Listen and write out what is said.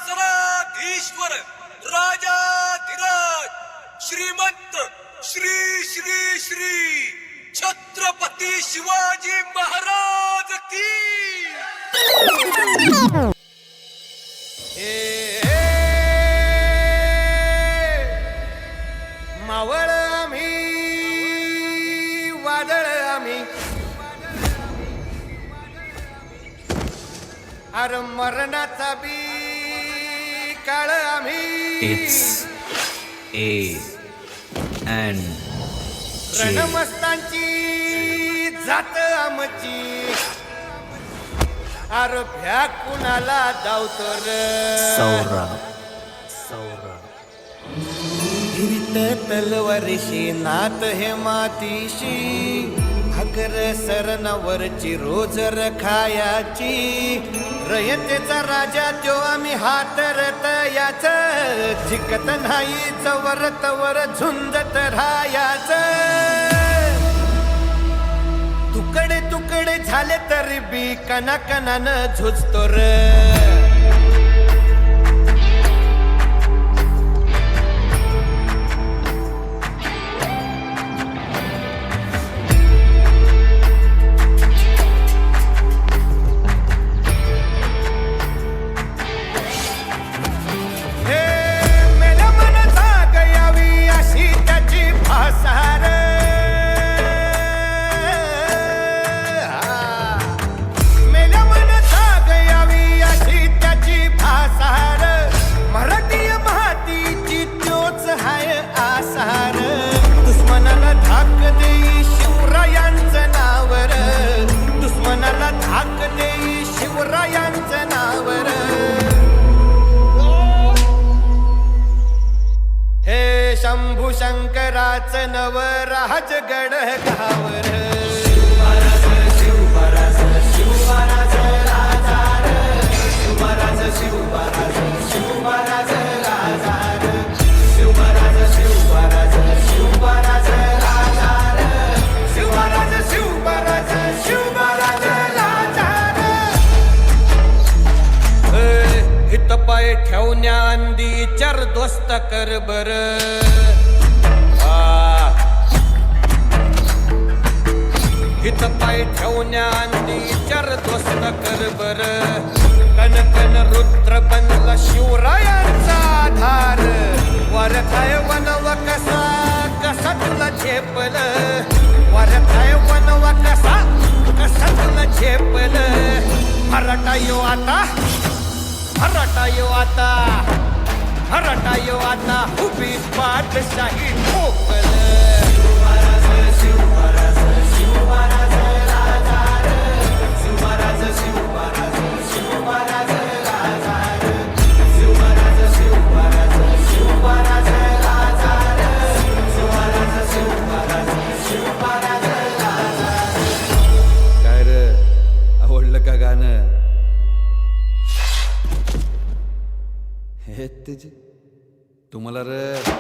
सिंहासनाधीश्वर राजाधिराज श्रीमंत श्री श्री श्री छत्रपती शिवाजी महाराज की मावळ आम्ही वादळ आम्ही अरे मरणाचा बी काळ आम्ही It's A and J. रणमस्तांची जात आमची अरे भ्या कुणाला धावतो सौरभ हिरित तलवारीशी नात हे मातीशी भाकर सरणावरची रोज रखायाची रयतेचा राजा त्यो आम्ही हातरत याच जिकत नाही जवर तवर झुंजत राहायाच तुकडे तुकडे झाले तरी बी कणाकणानं झुजतो र शंभू शंकराच नव राजगड गावर शिवराज शिवराज शिवराज राजा शिवराज शिवराज शिवराज राजा शिवराज शिवराज शिवराज राजा शिवराज शिवराज शिवराज राजा हित पाय ठेवण्या अंदी चार दोस्त कर बर हित पाय ठेवण्या अंदी चार दोस्त कर बर कन कन रुद्र बनला शिवरायांचा आधार वरथाय वनव कसा कसा तुला झेपल वरथाय वनव कसा कसा तुला झेपल मराठा यो आता मराठा यो आता मराठा यो आता उभी पाठशाही ठोकल शिवराज शिवराज शिवराज राजा शिवराज शिवराज शिवराज राजा शिवराज शिवराज शिवराज राजा शिवराज शिवराज शिवराज राजा काय रे आवडलं का गाणं हे तुझे तुम्हाला रे